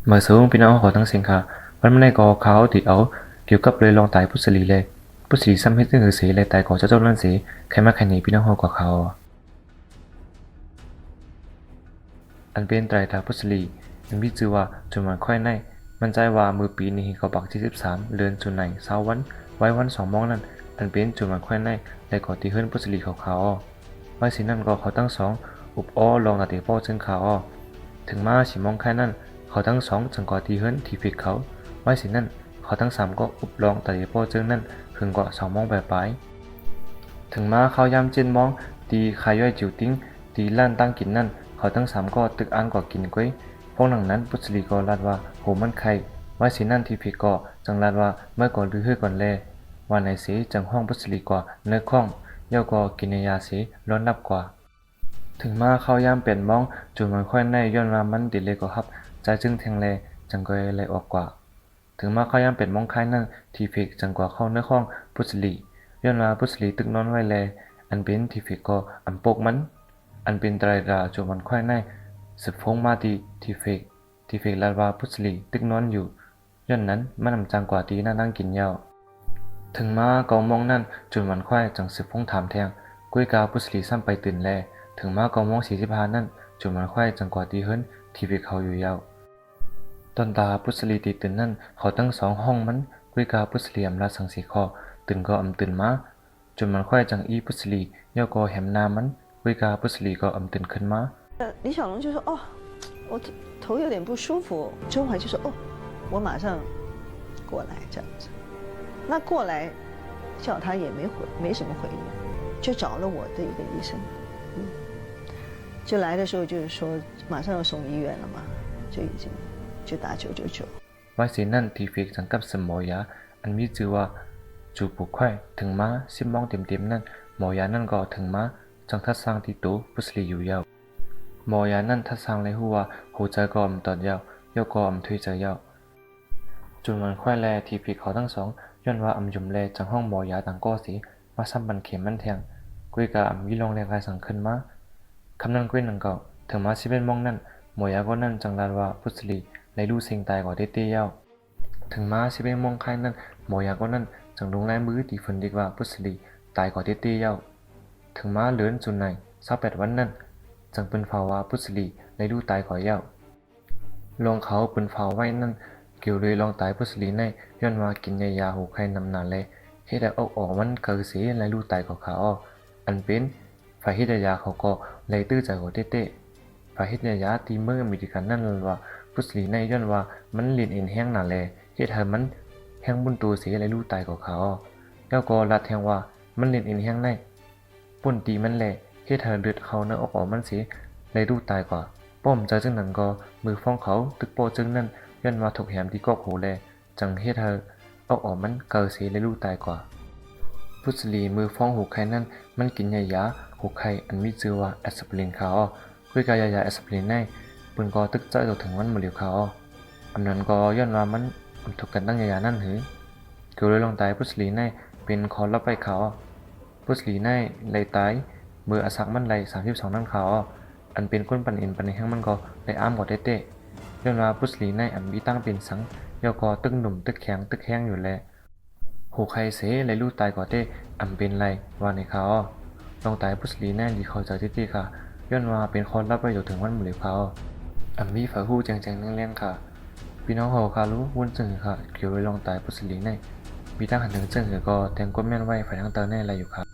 เมื่อสูงพี่น้องขอทั้งเสียงค่ะวันไม่ได้ก่อเขาติเอาเกี่ยวกับเลยลองตายพุทธลีเลยพุทธลีซ้ำให้ตึ้งหือสีเลยตายก่อเจ้านั่นสีใครมาใครหนีพี่น้องกว่าเขาอันเป็นไตรตาพุทธลียังมีชื่อว่าจนวันค่อยในมันใจว่ามือปีนี้เขาปักที่13เดือนจุนไหนเช้าวันไว้วัน2 โมงนั้นอันเป็นจนวันค่อยในได้ก่อที่เฮิรนพุทธลีเขาไว้สินั่นก็เขาทั้งสองอุบอ้อลองนาติป้อจึงเขาถึงมาสิมองแค่นั้นเขาทั้งสองจึงก่อที่เฮิรนที่ฟิกเขาไว้สินั่นเขาทั้ง3ก็อุบลองนาติป้อจึงนั่นถึงกว่า2 โมงไปถึงมาเขายามเจนมองตีขายย่อยจิ๋วติ้งตีล้านตั้งกินนั่นเขาทั้ง3ก็ตึกอ่านก็กินก้อยพวกหนังนั้นปุษลีก็ลาดว่าโหมันใครไว้สินั่นที่ฟิกก็จังลาดว่าเมื่อก่อนลือเฮือก่อนแลว่าในสีจังห้องปุษลีกว่าเนื้อข้องเย่าก็กินยาสีร้อนนับกว่าถึงมาเขายามเปลี่ยนมองจนมันค่อยในย้อนว่ามันติดเลยก็ครับใจจึงแทงแลจังก็เลยออกกว่าถึงมาเขายามเปลี่ยนมองคล้ายนั่นที่ฟิกจังกว่าเข้าเนื้อข้องปุษลีย้อนว่าปุษลีตึกนอนไว้แลอันเป็นที่ฟิกก็อันปกมันอันเป็นไตรราจนมันค่อยในสืบฟงมาตีที่ฟิกลาดว่าปุษลีตึกนอนอยู่ย้อนนั้นมันนำจังกว่าตีน่านั่งกินยาวถึงมาเกามองนั่นจนวันค่อยจังสืบฟงถามแทงกุ้ยกาปุษลีซ้ำไปตื่นแลถึงมาเกามอง45นั่นจนวันค่อยจังกว่าตีเฮิรนที่ฟิกเขาอยู่ยาวตอนตาปุษลีตีตื่นนั่นเขาตั้ง2 ห้องมันกุ้ยกาปุษลีอำลาสังสีคอตื่นก็ตื่นมาจนมันค่อยจังอีปุษลีย่อก็แหมนามันกุ้ยกาปุษลีก็ตื่นขึ้นมา李小龙就说：“哦，我头有点不舒服。”周怀就说：“哦，我马上过来这样子。”那过来叫他也没什么回应，就找了我的一个医生，就来的时候就是说马上要送医院了嘛，就已经就打999。ไว้สินั่นที่ฟิกจังกับสมอยาอันมีชื่อว่าจูบุกไข่ถึงมา10 โมงเต็มนั่นหมอยานั่นก็ถึงมาจังทัดสร้างที่ตู้ปุษลีอยู่ยาวหมอยานั่นทัดสร้างเลยหัวหัวใจก็ตอดยาวย่อก็ถุยใจยาวจนวันค่อยแลที่ฟิกเขาทั้ง2ย้อนว่ายุ่มแลจังห้องหมอยาต่างก็สีมาซ้ำบันเข็มมันแทงกุ้ยกาวิลองแรงกายสังขึ้นมาคำนั้นกุ้ยนั่นก็ถึงมา11 โมงนั่นหมอยาก็นั่นจังลาดว่าปุษลีในลู่เสียงตายกว่าเตี้ยาวถึงมา11 โมงค่ายนั่นหมอยาก็นั่นจังลงลายมือตีฝนดีกว่าปุษลีตายกว่าเตี้ยาวถึงมาเลื่อนจุนใน28 วันนั่นจังเป็นฝ่าว่าปุษลีในลู่ตายกว่ายาวลงเขาเป็นฝ่าไว้นั่นเกี่ยวเลยลองตายปุษลีในย้อนว่ากินยาหูไข้นำนานเลยเฮ็ดให้ออกมันเกิดเสียในลู่ตายกว่าเขาอันเป็นฝ่ายเฮ็ดยาเขาก็เลยตื้อใจกว่าเต้ฝ่ายเฮ็ดยาตีเมื่อมีกันนั่นว่าปุษลีในย้อนว่ามันเลียนเอ็นแห้งนานเลยเฮ็ดให้มันแห้งบุญตัวเสียในลู่ตายกว่าเขาแล้วก็ลัดแทงว่ามันเลียนเอ็นแห้งในป่นตีมันแหละเฮ็ดให้เลือดเขาในออกมันเสียในลู่ตายกว่าป้อมใจจึงนั้นก็มือฟ้องเขาตึกโปจึงนั่นย้อนว่าถูกแหมที่กอกหูแลจังเฮ็ดให้ออกมันเกิดเสียในลู่ตายกว่าปุษลีมือฟ้องหูไข่นั่นมันกินยาหูไข่อันมีชื่อว่าแอสไพรินเขาคุยกับยาแอสไพรินในปืนก็ตึกใจถึงมันมือเหลียวเขาอันนั้นก็ย้อนว่ามันถูกกันตั้งยานั่นหือเกี่ยวเลยลองตายปุษลีในเป็นคอรับไปเขาปุษลีในเลยตายมืออสักมันเลย32นั่นเขาอันเป็นก้นปันเอ็นปันในแห้งมันก็เลยอ้ามกว่าเต้ย้อนว่าปุษลีในอันมีตั้งเป็นสังย่อก็ตึกหนุ่มตึกแข็งอยู่แลหูไข่เสเลยลู่ตายกว่าเต้อันเป็นไรว่าในเขาลองตายปุษลีในดีเขาใจเต้ค่ะย้อนว่าเป็นคนรับไปอยู่ถึงวันมือเหลียวเขาอันมีฝ่ายหู้แจงๆเลี้ยงค่ะพี่น้องเขาค่ะรู้วุ่นจึงค่ะเกี่ยวกับลองตายปุษลีในมีตั้งหันถึงจึงก็แทงก้นแม่นไว้ฝ่ายทางเตอร์แน่อะไรอยู่ค่ะ